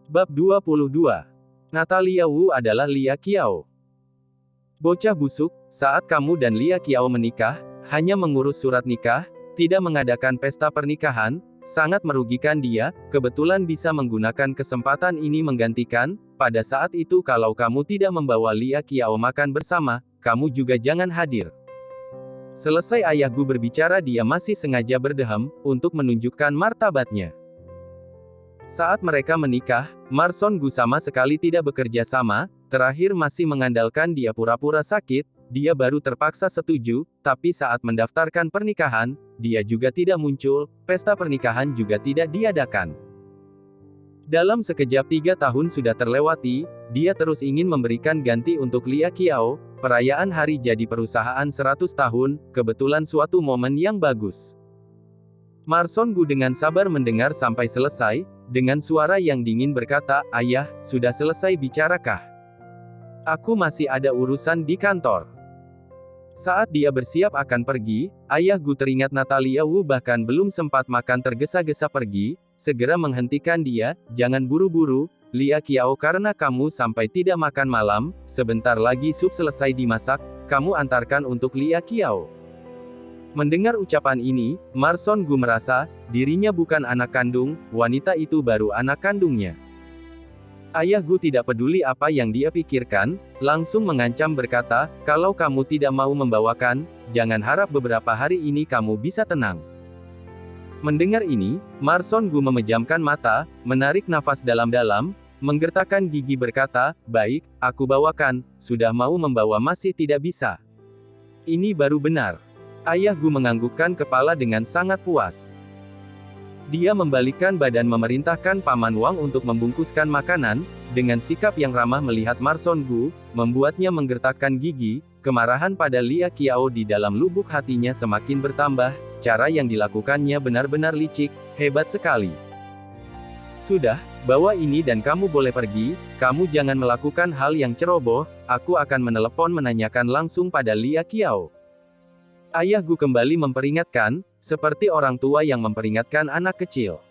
Bab 22. Natalia Wu adalah Lia Qiao. Bocah busuk, saat kamu dan Lia Qiao menikah, hanya mengurus surat nikah, tidak mengadakan pesta pernikahan, sangat merugikan dia. Kebetulan bisa menggunakan kesempatan ini menggantikan. Pada saat itu kalau kamu tidak membawa Lia Qiao makan bersama, kamu juga jangan hadir. Selesai ayahku berbicara, dia masih sengaja berdehem, untuk menunjukkan martabatnya. Saat mereka menikah, Marson Gu sama sekali tidak bekerja sama, terakhir masih mengandalkan dia pura-pura sakit, dia baru terpaksa setuju, tapi saat mendaftarkan pernikahan, dia juga tidak muncul, pesta pernikahan juga tidak diadakan. Dalam sekejap 3 tahun sudah terlewati, dia terus ingin memberikan ganti untuk Lia Qiao, perayaan hari jadi perusahaan 100 tahun, kebetulan suatu momen yang bagus. Marson Gu dengan sabar mendengar sampai selesai, dengan suara yang dingin berkata, "Ayah, sudah selesai bicarakah? Aku masih ada urusan di kantor." Saat dia bersiap akan pergi, ayah Gu teringat Natalia Wu bahkan belum sempat makan tergesa-gesa pergi, segera menghentikan dia, "Jangan buru-buru, Lia Qiao, karena kamu sampai tidak makan malam, sebentar lagi sup selesai dimasak, kamu antarkan untuk Lia Qiao." Mendengar ucapan ini, Marson Gu merasa, dirinya bukan anak kandung, wanita itu baru anak kandungnya. Ayah Gu tidak peduli apa yang dia pikirkan, langsung mengancam berkata, "Kalau kamu tidak mau membawakan, jangan harap beberapa hari ini kamu bisa tenang." Mendengar ini, Marson Gu memejamkan mata, menarik nafas dalam-dalam, menggertakkan gigi berkata, "Baik, aku bawakan, sudah mau membawa masih tidak bisa. Ini baru benar." Ayah Gu menganggukkan kepala dengan sangat puas. Dia membalikkan badan memerintahkan Paman Wang untuk membungkuskan makanan, dengan sikap yang ramah melihat Marson Gu, membuatnya menggertakkan gigi, kemarahan pada Lia Qiao di dalam lubuk hatinya semakin bertambah, cara yang dilakukannya benar-benar licik, hebat sekali. "Sudah, bawa ini dan kamu boleh pergi, kamu jangan melakukan hal yang ceroboh, aku akan menelepon menanyakan langsung pada Lia Qiao." Ayah Gu kembali memperingatkan, seperti orang tua yang memperingatkan anak kecil.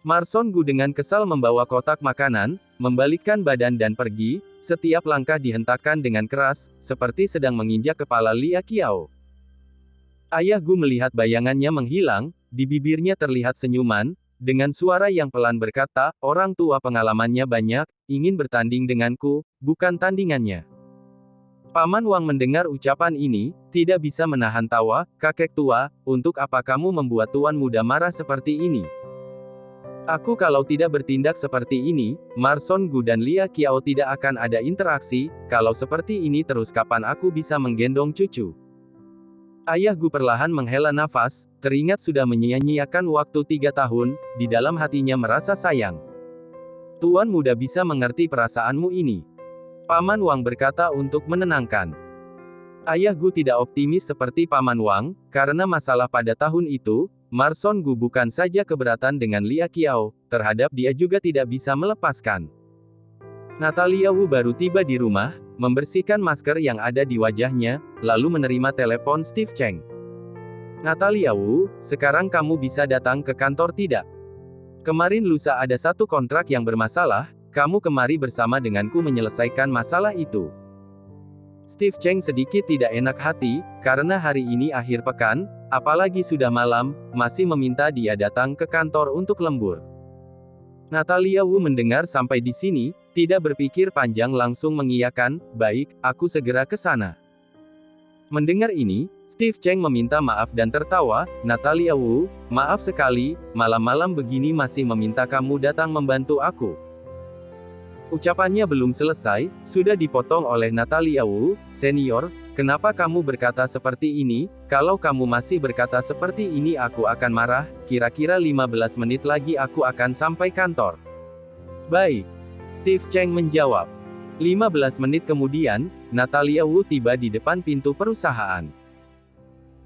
Marson Gu dengan kesal membawa kotak makanan, membalikkan badan dan pergi, setiap langkah dihentakkan dengan keras, seperti sedang menginjak kepala Lia Qiao. Ayah Gu melihat bayangannya menghilang, di bibirnya terlihat senyuman, dengan suara yang pelan berkata, "Orang tua pengalamannya banyak, ingin bertanding denganku, bukan tandingannya." Paman Wang mendengar ucapan ini, tidak bisa menahan tawa, "Kakek tua, untuk apa kamu membuat tuan muda marah seperti ini? Aku kalau tidak bertindak seperti ini, Marson Gu dan Lia Qiao tidak akan ada interaksi, kalau seperti ini terus kapan aku bisa menggendong cucu?" Ayah Gu perlahan menghela nafas, teringat sudah menyia-nyiakan waktu 3 tahun, di dalam hatinya merasa sayang. "Tuan muda bisa mengerti perasaanmu ini." Paman Wang berkata untuk menenangkan. Ayah Gu tidak optimis seperti Paman Wang, karena masalah pada tahun itu, Marson Gu bukan saja keberatan dengan Lia Qiao, terhadap dia juga tidak bisa melepaskan. Natalia Wu baru tiba di rumah, membersihkan masker yang ada di wajahnya, lalu menerima telepon Steve Cheng. "Natalia Wu, sekarang kamu bisa datang ke kantor tidak? Kemarin lusa ada satu kontrak yang bermasalah, kamu kemari bersama denganku menyelesaikan masalah itu." Steve Cheng sedikit tidak enak hati, karena hari ini akhir pekan, apalagi sudah malam, masih meminta dia datang ke kantor untuk lembur. Natalia Wu mendengar sampai di sini, tidak berpikir panjang langsung mengiyakan, "Baik, aku segera ke sana." Mendengar ini, Steve Cheng meminta maaf dan tertawa, "Natalia Wu, maaf sekali, malam-malam begini masih meminta kamu datang membantu aku." Ucapannya belum selesai, sudah dipotong oleh Natalia Wu, "Senior, kenapa kamu berkata seperti ini? Kalau kamu masih berkata seperti ini aku akan marah, kira-kira 15 menit lagi aku akan sampai kantor." "Baik." Steve Cheng menjawab. 15 menit kemudian, Natalia Wu tiba di depan pintu perusahaan.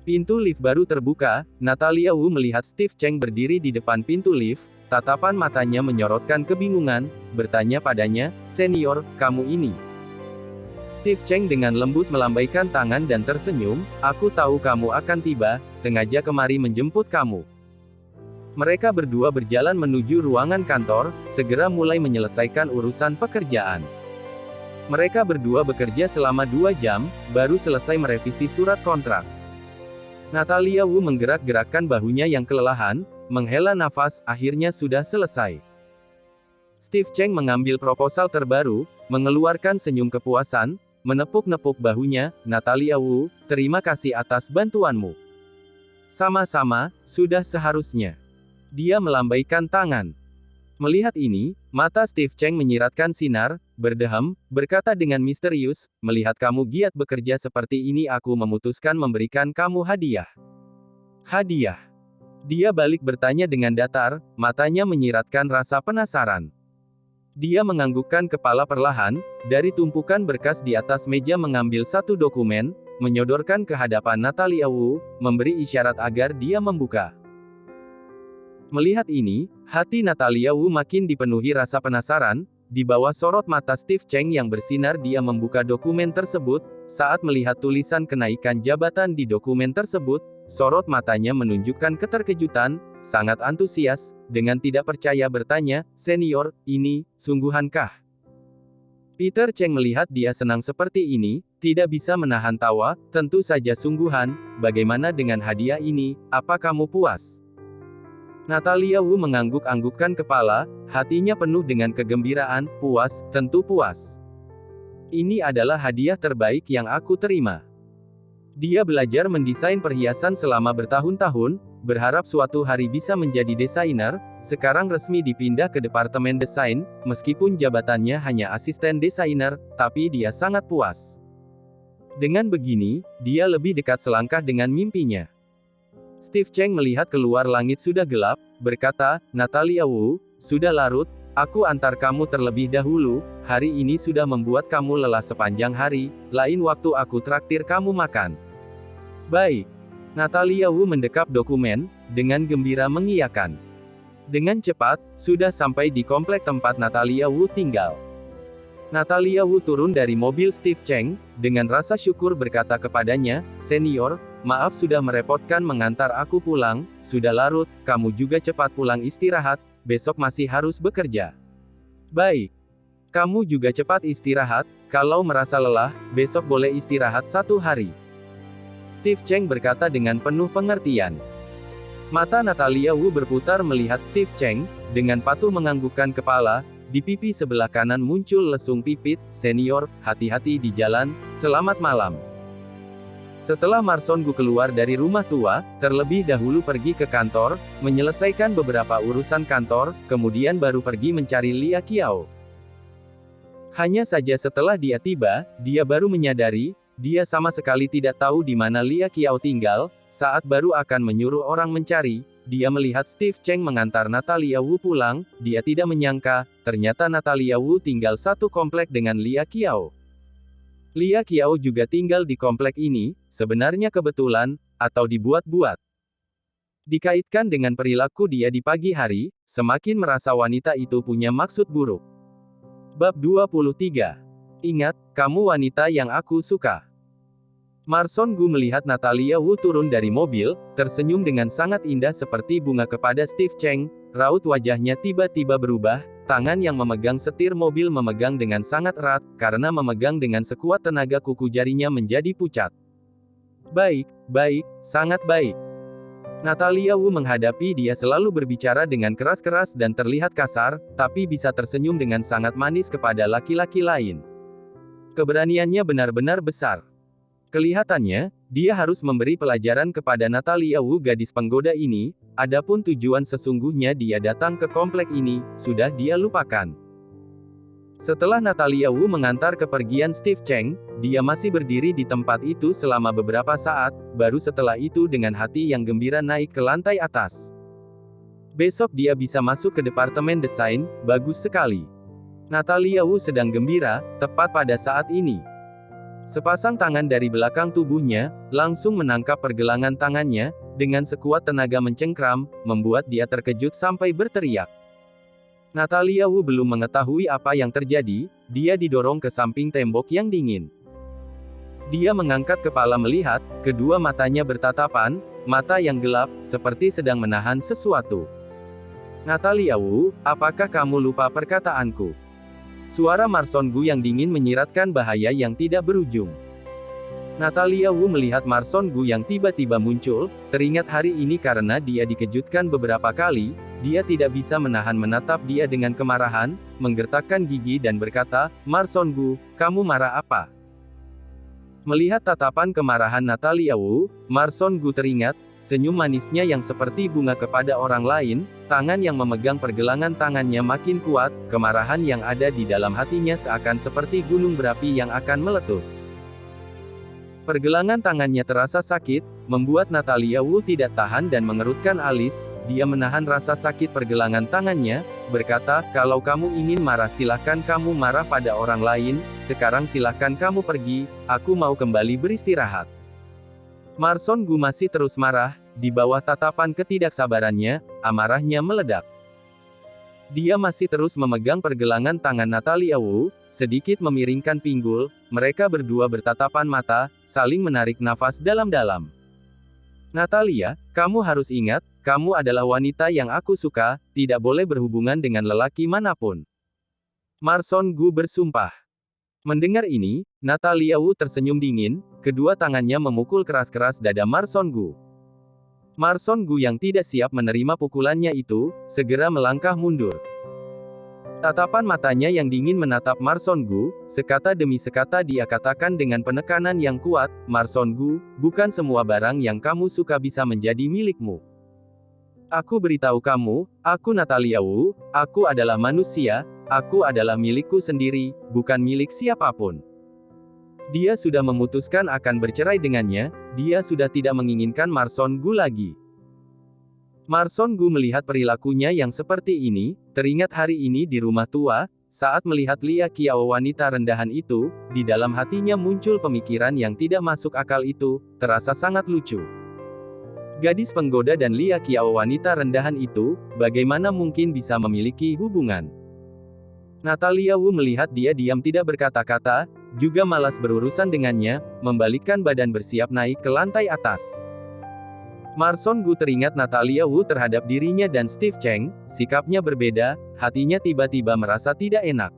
Pintu lift baru terbuka, Natalia Wu melihat Steve Cheng berdiri di depan pintu lift, tatapan matanya menyorotkan kebingungan, bertanya padanya, "Senior, kamu ini?" Steve Cheng dengan lembut melambaikan tangan dan tersenyum, "Aku tahu kamu akan tiba, sengaja kemari menjemput kamu." Mereka berdua berjalan menuju ruangan kantor, segera mulai menyelesaikan urusan pekerjaan. Mereka berdua bekerja selama 2 jam, baru selesai merevisi surat kontrak. Natalia Wu menggerak-gerakkan bahunya yang kelelahan, menghela nafas, akhirnya sudah selesai. Steve Cheng mengambil proposal terbaru, mengeluarkan senyum kepuasan, menepuk-nepuk bahunya. Natalia Wu, terima kasih atas bantuanmu. Sama-sama, sudah seharusnya. Dia melambaikan tangan. Melihat ini, mata Steve Cheng menyiratkan sinar, berdeham, berkata dengan misterius, melihat kamu giat bekerja seperti ini aku memutuskan memberikan kamu hadiah. Hadiah? Dia balik bertanya dengan datar, matanya menyiratkan rasa penasaran. Dia menganggukkan kepala perlahan, dari tumpukan berkas di atas meja mengambil satu dokumen, menyodorkan ke hadapan Natalia Wu, memberi isyarat agar dia membuka. Melihat ini, hati Natalia Wu makin dipenuhi rasa penasaran. Di bawah sorot mata Steve Cheng yang bersinar dia membuka dokumen tersebut. Saat melihat tulisan kenaikan jabatan di dokumen tersebut, sorot matanya menunjukkan keterkejutan, sangat antusias, dengan tidak percaya bertanya, "Senior, ini, sungguhankah?" Peter Cheng melihat dia senang seperti ini, tidak bisa menahan tawa, tentu saja sungguhan, bagaimana dengan hadiah ini, apa kamu puas? Natalia Wu mengangguk-anggukkan kepala, hatinya penuh dengan kegembiraan, puas, tentu puas. Ini adalah hadiah terbaik yang aku terima. Dia belajar mendesain perhiasan selama bertahun-tahun, berharap suatu hari bisa menjadi desainer, sekarang resmi dipindah ke departemen desain, meskipun jabatannya hanya asisten desainer, tapi dia sangat puas. Dengan begini, dia lebih dekat selangkah dengan mimpinya. Steve Cheng melihat keluar langit sudah gelap, berkata, Natalia Wu, sudah larut, aku antar kamu terlebih dahulu, hari ini sudah membuat kamu lelah sepanjang hari, lain waktu aku traktir kamu makan. Baik. Natalia Wu mendekap dokumen, dengan gembira mengiyakan. Dengan cepat, sudah sampai di komplek tempat Natalia Wu tinggal. Natalia Wu turun dari mobil Steve Cheng, dengan rasa syukur berkata kepadanya, Senior, maaf sudah merepotkan mengantar aku pulang, sudah larut, kamu juga cepat pulang istirahat, besok masih harus bekerja. Baik. Kamu juga cepat istirahat, kalau merasa lelah, besok boleh istirahat 1 hari. Steve Cheng berkata dengan penuh pengertian. Mata Natalia Wu berputar melihat Steve Cheng, dengan patuh menganggukkan kepala, di pipi sebelah kanan muncul lesung pipit, Senior, hati-hati di jalan, selamat malam. Setelah Marson Gu keluar dari rumah tua, terlebih dahulu pergi ke kantor, menyelesaikan beberapa urusan kantor, kemudian baru pergi mencari Lia Qiao. Hanya saja setelah dia tiba, dia baru menyadari, dia sama sekali tidak tahu di mana Lia Qiao tinggal. Saat baru akan menyuruh orang mencari, dia melihat Steve Cheng mengantar Natalia Wu pulang, dia tidak menyangka, ternyata Natalia Wu tinggal satu komplek dengan Lia Qiao. Lia Qiao juga tinggal di komplek ini, sebenarnya kebetulan, atau dibuat-buat. Dikaitkan dengan perilaku dia di pagi hari, semakin merasa wanita itu punya maksud buruk. Bab 23. Ingat, kamu wanita yang aku suka. Marson Gu melihat Natalia Wu turun dari mobil, tersenyum dengan sangat indah seperti bunga kepada Steve Cheng, raut wajahnya tiba-tiba berubah, tangan yang memegang setir mobil memegang dengan sangat erat, karena memegang dengan sekuat tenaga kuku jarinya menjadi pucat. Baik, baik, sangat baik. Natalia Wu menghadapi dia selalu berbicara dengan keras-keras dan terlihat kasar, tapi bisa tersenyum dengan sangat manis kepada laki-laki lain. Keberaniannya benar-benar besar. Kelihatannya, dia harus memberi pelajaran kepada Natalia Wu gadis penggoda ini, adapun tujuan sesungguhnya dia datang ke komplek ini, sudah dia lupakan. Setelah Natalia Wu mengantar kepergian Steve Cheng, dia masih berdiri di tempat itu selama beberapa saat, baru setelah itu dengan hati yang gembira naik ke lantai atas. Besok dia bisa masuk ke departemen desain, bagus sekali. Natalia Wu sedang gembira, tepat pada saat ini. Sepasang tangan dari belakang tubuhnya, langsung menangkap pergelangan tangannya, dengan sekuat tenaga mencengkram, membuat dia terkejut sampai berteriak. Natalia Wu belum mengetahui apa yang terjadi, dia didorong ke samping tembok yang dingin. Dia mengangkat kepala melihat, kedua matanya bertatapan, mata yang gelap, seperti sedang menahan sesuatu. Natalia Wu, apakah kamu lupa perkataanku? Suara Marson Gu yang dingin menyiratkan bahaya yang tidak berujung. Natalia Wu melihat Marson Gu yang tiba-tiba muncul, teringat hari ini karena dia dikejutkan beberapa kali, dia tidak bisa menahan menatap dia dengan kemarahan, menggertakkan gigi dan berkata, Marson Gu, kamu marah apa? Melihat tatapan kemarahan Natalia Wu, Marson Gu teringat, senyum manisnya yang seperti bunga kepada orang lain, tangan yang memegang pergelangan tangannya makin kuat, kemarahan yang ada di dalam hatinya seakan seperti gunung berapi yang akan meletus. Pergelangan tangannya terasa sakit, membuat Natalia Wu tidak tahan dan mengerutkan alis, dia menahan rasa sakit pergelangan tangannya, berkata, kalau kamu ingin marah silahkan kamu marah pada orang lain, sekarang silahkan kamu pergi, aku mau kembali beristirahat. Marson Gu masih terus marah, di bawah tatapan ketidaksabarannya, amarahnya meledak. Dia masih terus memegang pergelangan tangan Natalia Wu, sedikit memiringkan pinggul, mereka berdua bertatapan mata, saling menarik nafas dalam-dalam. Natalia, kamu harus ingat, kamu adalah wanita yang aku suka, tidak boleh berhubungan dengan lelaki manapun. Marson Gu bersumpah. Mendengar ini, Natalia Wu tersenyum dingin, kedua tangannya memukul keras-keras dada Marson Gu. Marson Gu yang tidak siap menerima pukulannya itu, segera melangkah mundur. Tatapan matanya yang dingin menatap Marson Gu, sekata demi sekata dia katakan dengan penekanan yang kuat, Marson Gu, bukan semua barang yang kamu suka bisa menjadi milikmu. Aku beritahu kamu, aku Natalia Wu, aku adalah manusia, aku adalah milikku sendiri, bukan milik siapapun. Dia sudah memutuskan akan bercerai dengannya, dia sudah tidak menginginkan Marson Gu lagi. Marson Gu melihat perilakunya yang seperti ini, teringat hari ini di rumah tua, saat melihat Lia Qiao wanita rendahan itu, di dalam hatinya muncul pemikiran yang tidak masuk akal itu, terasa sangat lucu. Gadis penggoda dan Lia Qiao wanita rendahan itu, bagaimana mungkin bisa memiliki hubungan? Natalia Wu melihat dia diam tidak berkata-kata, juga malas berurusan dengannya, membalikkan badan bersiap naik ke lantai atas. Marson Gu teringat Natalia Wu terhadap dirinya dan Steve Cheng, sikapnya berbeda, hatinya tiba-tiba merasa tidak enak.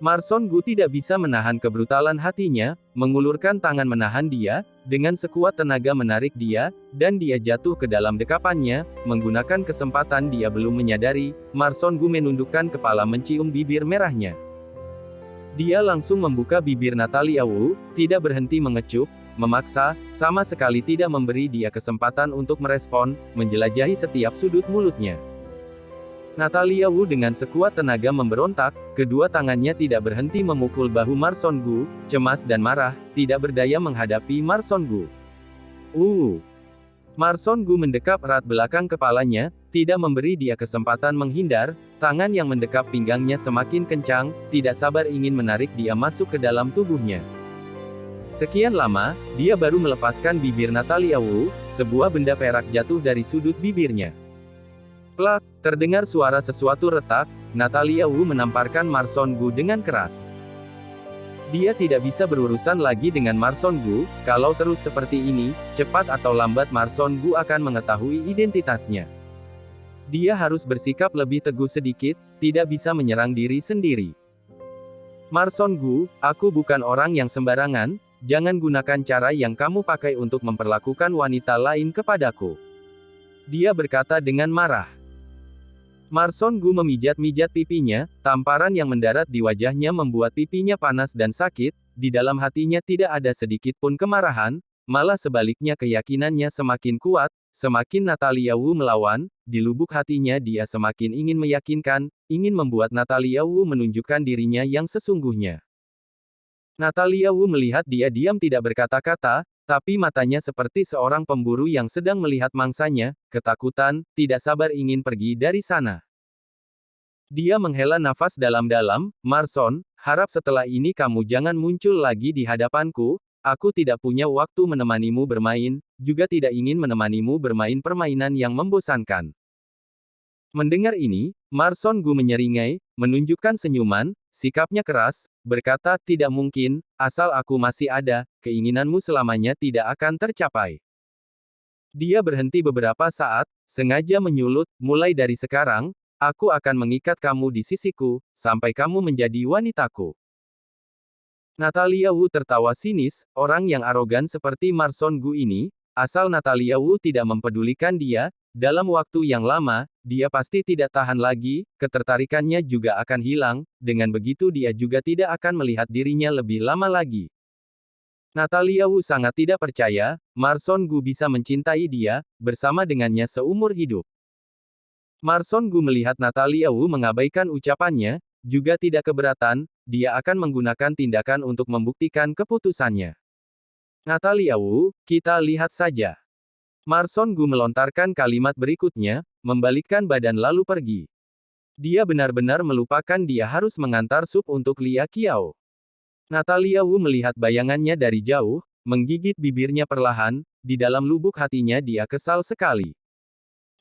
Marson Gu tidak bisa menahan kebrutalan hatinya, mengulurkan tangan menahan dia, dengan sekuat tenaga menarik dia, dan dia jatuh ke dalam dekapannya, menggunakan kesempatan dia belum menyadari, Marson Gu menundukkan kepala mencium bibir merahnya. Dia langsung membuka bibir Natalia Wu, tidak berhenti mengecup, memaksa, sama sekali tidak memberi dia kesempatan untuk merespon, menjelajahi setiap sudut mulutnya. Natalia Wu dengan sekuat tenaga memberontak, kedua tangannya tidak berhenti memukul bahu Marson Gu, cemas dan marah, tidak berdaya menghadapi Marson Gu. Marson Gu mendekap erat belakang kepalanya, tidak memberi dia kesempatan menghindar, tangan yang mendekap pinggangnya semakin kencang, tidak sabar ingin menarik dia masuk ke dalam tubuhnya. Sekian lama, dia baru melepaskan bibir Natalia Wu, sebuah benda perak jatuh dari sudut bibirnya. Plak, terdengar suara sesuatu retak, Natalia Wu menamparkan Marson Gu dengan keras. Dia tidak bisa berurusan lagi dengan Marson Gu, kalau terus seperti ini, cepat atau lambat Marson Gu akan mengetahui identitasnya. Dia harus bersikap lebih teguh sedikit, tidak bisa menyerang diri sendiri. Marson Gu, aku bukan orang yang sembarangan, jangan gunakan cara yang kamu pakai untuk memperlakukan wanita lain kepadaku. Dia berkata dengan marah. Marson Gu memijat-mijat pipinya, tamparan yang mendarat di wajahnya membuat pipinya panas dan sakit, di dalam hatinya tidak ada sedikit pun kemarahan, malah sebaliknya keyakinannya semakin kuat, semakin Natalia Wu melawan, di lubuk hatinya dia semakin ingin meyakinkan, ingin membuat Natalia Wu menunjukkan dirinya yang sesungguhnya. Natalia Wu melihat dia diam tidak berkata-kata, tapi matanya seperti seorang pemburu yang sedang melihat mangsanya, ketakutan, tidak sabar ingin pergi dari sana. Dia menghela nafas dalam-dalam, Marson, harap setelah ini kamu jangan muncul lagi di hadapanku, aku tidak punya waktu menemanimu bermain, juga tidak ingin menemanimu bermain permainan yang membosankan. Mendengar ini, Marson Gu menyeringai, menunjukkan senyuman, sikapnya keras, berkata, tidak mungkin, asal aku masih ada, keinginanmu selamanya tidak akan tercapai. Dia berhenti beberapa saat, sengaja menyulut, mulai dari sekarang, aku akan mengikat kamu di sisiku, sampai kamu menjadi wanitaku. Natalia Wu tertawa sinis, orang yang arogan seperti Marson Gu ini, asal Natalia Wu tidak mempedulikan dia, dalam waktu yang lama, dia pasti tidak tahan lagi, ketertarikannya juga akan hilang, dengan begitu dia juga tidak akan melihat dirinya lebih lama lagi. Natalia Wu sangat tidak percaya, Marson Gu bisa mencintai dia, bersama dengannya seumur hidup. Marson Gu melihat Natalia Wu mengabaikan ucapannya, juga tidak keberatan, dia akan menggunakan tindakan untuk membuktikan keputusannya. Natalia Wu, kita lihat saja. Marson Gu melontarkan kalimat berikutnya, membalikkan badan lalu pergi. Dia benar-benar melupakan dia harus mengantar sup untuk Lia Qiao. Natalia Wu melihat bayangannya dari jauh, menggigit bibirnya perlahan, di dalam lubuk hatinya dia kesal sekali.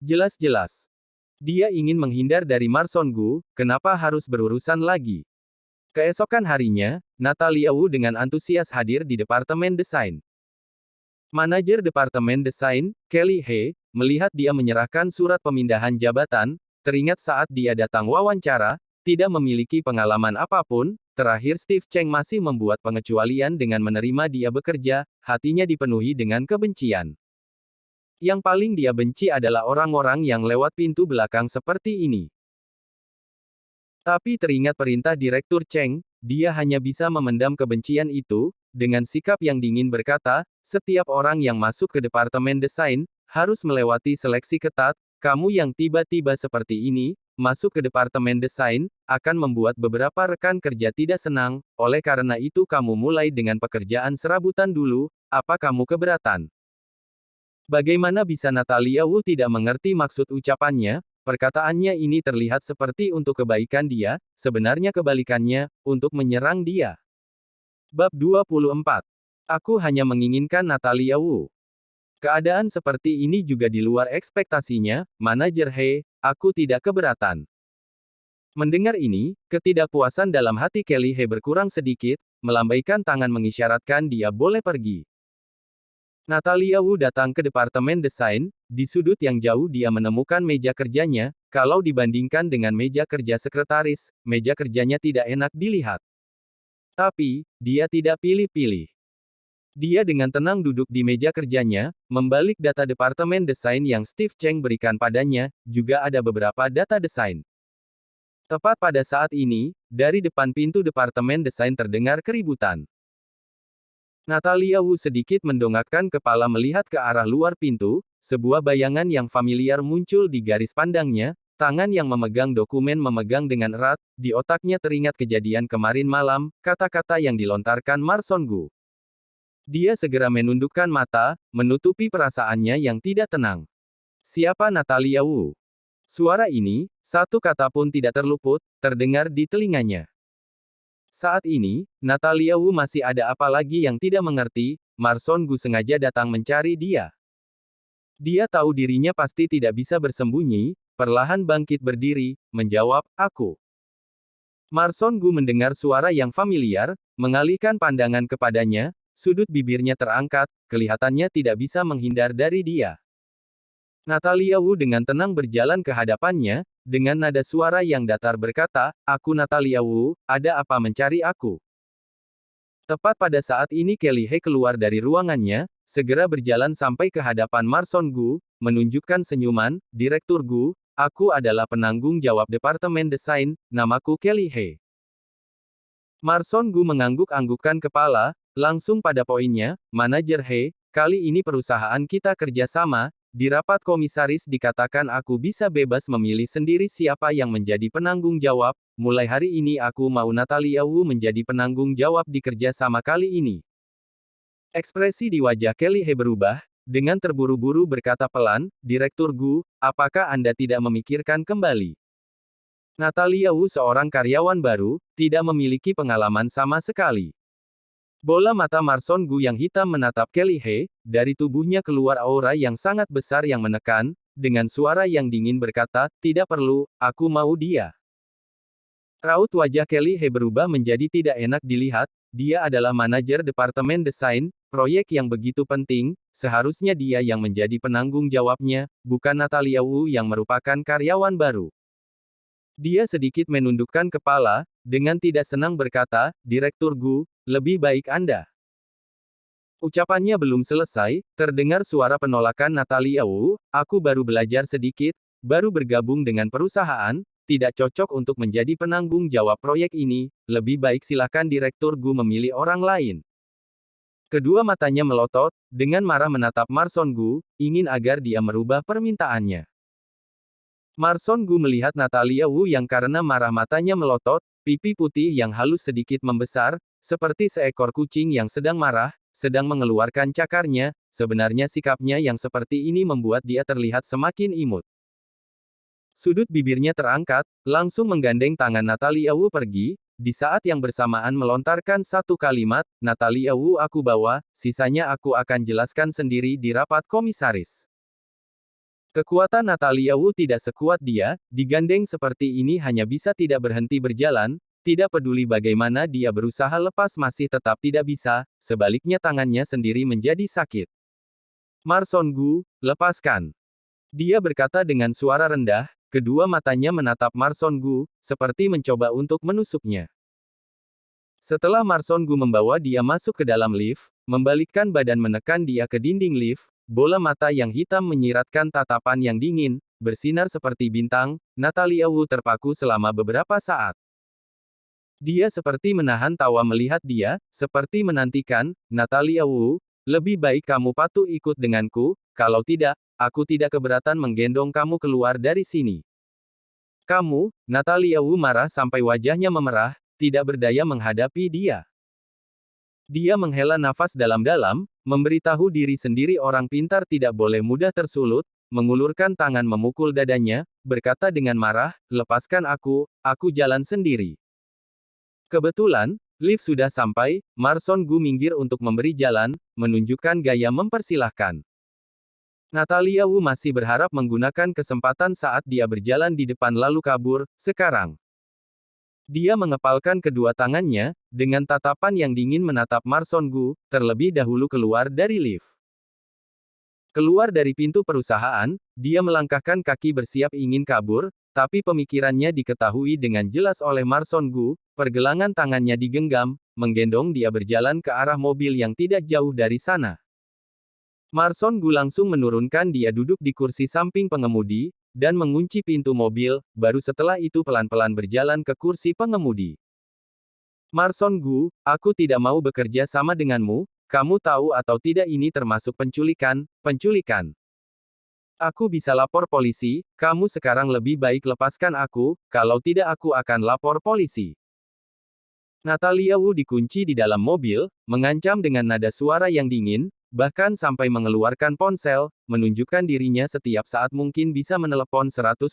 Jelas-jelas. Dia ingin menghindar dari Marson Gu, kenapa harus berurusan lagi? Keesokan harinya, Natalia Wu dengan antusias hadir di Departemen Desain. Manajer Departemen Desain, Kelly He, melihat dia menyerahkan surat pemindahan jabatan, teringat saat dia datang wawancara, tidak memiliki pengalaman apapun, terakhir Steve Cheng masih membuat pengecualian dengan menerima dia bekerja, hatinya dipenuhi dengan kebencian. Yang paling dia benci adalah orang-orang yang lewat pintu belakang seperti ini. Tapi teringat perintah Direktur Cheng, dia hanya bisa memendam kebencian itu, dengan sikap yang dingin berkata, setiap orang yang masuk ke Departemen Desain, harus melewati seleksi ketat, kamu yang tiba-tiba seperti ini, masuk ke Departemen Desain, akan membuat beberapa rekan kerja tidak senang, oleh karena itu kamu mulai dengan pekerjaan serabutan dulu, apa kamu keberatan? Bagaimana bisa Natalia Wu tidak mengerti maksud ucapannya? Perkataannya ini terlihat seperti untuk kebaikan dia, sebenarnya kebalikannya, untuk menyerang dia. Bab 24. Aku hanya menginginkan Natalia Wu. Keadaan seperti ini juga di luar ekspektasinya, Manajer He, aku tidak keberatan. Mendengar ini, ketidakpuasan dalam hati Kelly He berkurang sedikit, melambaikan tangan mengisyaratkan dia boleh pergi. Natalia Wu datang ke Departemen Desain, di sudut yang jauh dia menemukan meja kerjanya, kalau dibandingkan dengan meja kerja sekretaris, meja kerjanya tidak enak dilihat. Tapi, dia tidak pilih-pilih. Dia dengan tenang duduk di meja kerjanya, membalik data Departemen Desain yang Steve Cheng berikan padanya, juga ada beberapa data desain. Tepat pada saat ini, dari depan pintu Departemen Desain terdengar keributan. Natalia Wu sedikit mendongakkan kepala melihat ke arah luar pintu, sebuah bayangan yang familiar muncul di garis pandangnya, tangan yang memegang dokumen memegang dengan erat, di otaknya teringat kejadian kemarin malam, kata-kata yang dilontarkan Marson Gu. Dia segera menundukkan mata, menutupi perasaannya yang tidak tenang. Siapa Natalia Wu? Suara ini, satu kata pun tidak terluput, terdengar di telinganya. Saat ini, Natalia Wu masih ada apa lagi yang tidak mengerti, Marson Gu sengaja datang mencari dia. Dia tahu dirinya pasti tidak bisa bersembunyi, perlahan bangkit berdiri, menjawab, aku. Marson Gu mendengar suara yang familiar, mengalihkan pandangan kepadanya, sudut bibirnya terangkat, kelihatannya tidak bisa menghindar dari dia. Natalia Wu dengan tenang berjalan ke hadapannya, dengan nada suara yang datar berkata, aku Natalia Wu, ada apa mencari aku? Tepat pada saat ini Kelly He keluar dari ruangannya, segera berjalan sampai ke hadapan Marson Gu, menunjukkan senyuman, Direktur Gu, aku adalah penanggung jawab Departemen Desain, namaku Kelly He. Marson Gu mengangguk-anggukkan kepala, langsung pada poinnya, Manajer He, kali ini perusahaan kita kerjasama. Di rapat komisaris dikatakan aku bisa bebas memilih sendiri siapa yang menjadi penanggung jawab, mulai hari ini aku mau Natalia Wu menjadi penanggung jawab di kerjasama kali ini. Ekspresi di wajah Kelly He berubah, dengan terburu-buru berkata pelan, Direktur Gu, apakah Anda tidak memikirkan kembali? Natalia Wu seorang karyawan baru, tidak memiliki pengalaman sama sekali. Bola mata Marson Gu yang hitam menatap Kelly He, dari tubuhnya keluar aura yang sangat besar yang menekan, dengan suara yang dingin berkata, tidak perlu, aku mau dia. Raut wajah Kelly He berubah menjadi tidak enak dilihat, dia adalah manajer departemen desain, proyek yang begitu penting, seharusnya dia yang menjadi penanggung jawabnya, bukan Natalia Wu yang merupakan karyawan baru. Dia sedikit menundukkan kepala, dengan tidak senang berkata, Direktur Gu, lebih baik Anda. Ucapannya belum selesai, terdengar suara penolakan Natalia Wu, aku baru belajar sedikit, baru bergabung dengan perusahaan, tidak cocok untuk menjadi penanggung jawab proyek ini, lebih baik silakan Direktur Gu memilih orang lain. Kedua matanya melotot, dengan marah menatap Marson Gu, ingin agar dia merubah permintaannya. Marson Gu melihat Natalia Wu yang karena marah matanya melotot, pipi putih yang halus sedikit membesar, seperti seekor kucing yang sedang marah, sedang mengeluarkan cakarnya, sebenarnya sikapnya yang seperti ini membuat dia terlihat semakin imut. Sudut bibirnya terangkat, langsung menggandeng tangan Natalia Wu pergi, di saat yang bersamaan melontarkan satu kalimat, Natalia Wu aku bawa, sisanya aku akan jelaskan sendiri di rapat komisaris. Kekuatan Natalia Wu tidak sekuat dia, digandeng seperti ini hanya bisa tidak berhenti berjalan, tidak peduli bagaimana dia berusaha lepas masih tetap tidak bisa, sebaliknya tangannya sendiri menjadi sakit. Marson Gu, lepaskan. Dia berkata dengan suara rendah, kedua matanya menatap Marson Gu, seperti mencoba untuk menusuknya. Setelah Marson Gu membawa dia masuk ke dalam lift, membalikkan badan menekan dia ke dinding lift, bola mata yang hitam menyiratkan tatapan yang dingin, bersinar seperti bintang, Natalia Wu terpaku selama beberapa saat. Dia seperti menahan tawa melihat dia, seperti menantikan, Natalia Wu, lebih baik kamu patuh ikut denganku, kalau tidak, aku tidak keberatan menggendong kamu keluar dari sini. Kamu, Natalia Wu marah sampai wajahnya memerah, tidak berdaya menghadapi dia. Dia menghela nafas dalam-dalam, memberitahu diri sendiri orang pintar tidak boleh mudah tersulut, mengulurkan tangan memukul dadanya, berkata dengan marah, lepaskan aku jalan sendiri. Kebetulan, lift sudah sampai, Marson Gu minggir untuk memberi jalan, menunjukkan gaya mempersilahkan. Natalia Wu masih berharap menggunakan kesempatan saat dia berjalan di depan lalu kabur, sekarang. Dia mengepalkan kedua tangannya, dengan tatapan yang dingin menatap Marson Gu, terlebih dahulu keluar dari lift. Keluar dari pintu perusahaan, dia melangkahkan kaki bersiap ingin kabur, tapi pemikirannya diketahui dengan jelas oleh Marson Gu, pergelangan tangannya digenggam, menggendong dia berjalan ke arah mobil yang tidak jauh dari sana. Marson Gu langsung menurunkan dia duduk di kursi samping pengemudi, dan mengunci pintu mobil, baru setelah itu pelan-pelan berjalan ke kursi pengemudi. Marson Gu, aku tidak mau bekerja sama denganmu, kamu tahu atau tidak ini termasuk penculikan, penculikan. Aku bisa lapor polisi, kamu sekarang lebih baik lepaskan aku, kalau tidak aku akan lapor polisi. Natalia Wu dikunci di dalam mobil, mengancam dengan nada suara yang dingin, bahkan sampai mengeluarkan ponsel, menunjukkan dirinya setiap saat mungkin bisa menelepon 110.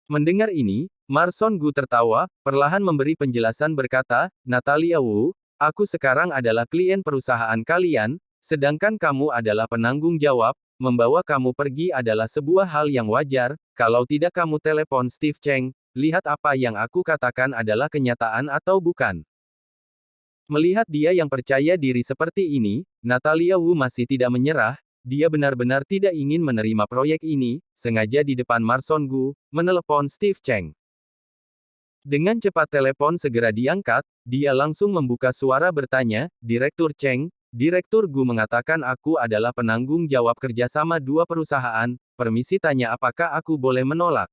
Mendengar ini, Marson Gu tertawa, perlahan memberi penjelasan berkata, Natalia Wu, aku sekarang adalah klien perusahaan kalian, sedangkan kamu adalah penanggung jawab, membawa kamu pergi adalah sebuah hal yang wajar, kalau tidak kamu telepon Steve Cheng, lihat apa yang aku katakan adalah kenyataan atau bukan. Melihat dia yang percaya diri seperti ini, Natalia Wu masih tidak menyerah, dia benar-benar tidak ingin menerima proyek ini, sengaja di depan Marson Gu, menelepon Steve Cheng. Dengan cepat telepon segera diangkat, dia langsung membuka suara bertanya, Direktur Cheng, Direktur Gu mengatakan aku adalah penanggung jawab kerjasama dua perusahaan, permisi tanya apakah aku boleh menolak.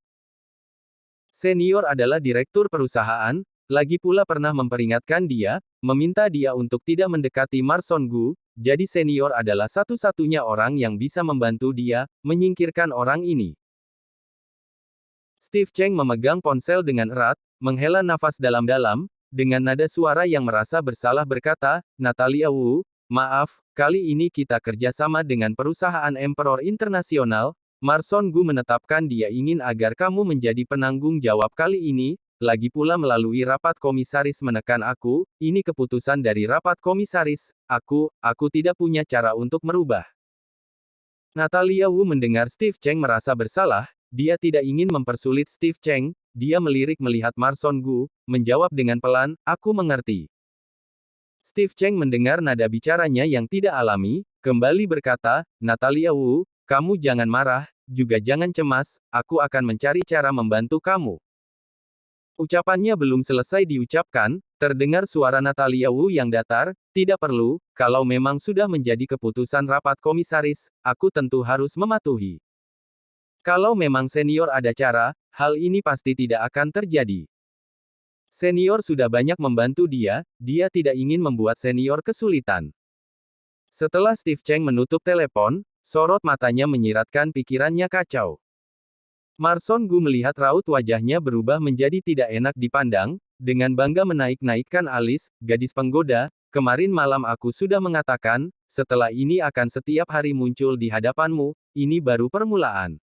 Senior adalah direktur perusahaan, lagi pula pernah memperingatkan dia, meminta dia untuk tidak mendekati Marson Gu, jadi senior adalah satu-satunya orang yang bisa membantu dia, menyingkirkan orang ini. Steve Cheng memegang ponsel dengan erat, menghela nafas dalam-dalam, dengan nada suara yang merasa bersalah berkata, Natalia Wu, maaf, kali ini kita kerjasama dengan perusahaan Emperor Internasional, Marson Gu menetapkan dia ingin agar kamu menjadi penanggung jawab kali ini, lagi pula melalui rapat komisaris menekan aku, ini keputusan dari rapat komisaris, aku tidak punya cara untuk merubah. Natalia Wu mendengar Steve Cheng merasa bersalah, dia tidak ingin mempersulit Steve Cheng, dia melirik melihat Marson Gu, menjawab dengan pelan, aku mengerti. Steve Cheng mendengar nada bicaranya yang tidak alami, kembali berkata, Natalia Wu, kamu jangan marah, juga jangan cemas, aku akan mencari cara membantu kamu. Ucapannya belum selesai diucapkan, terdengar suara Natalia Wu yang datar, tidak perlu, kalau memang sudah menjadi keputusan rapat komisaris, aku tentu harus mematuhi. Kalau memang senior ada cara, hal ini pasti tidak akan terjadi. Senior sudah banyak membantu dia tidak ingin membuat senior kesulitan. Setelah Steve Cheng menutup telepon, sorot matanya menyiratkan pikirannya kacau. Marson Gu melihat raut wajahnya berubah menjadi tidak enak dipandang, dengan bangga menaik-naikkan alis, gadis penggoda, kemarin malam aku sudah mengatakan, setelah ini akan setiap hari muncul di hadapanmu, ini baru permulaan.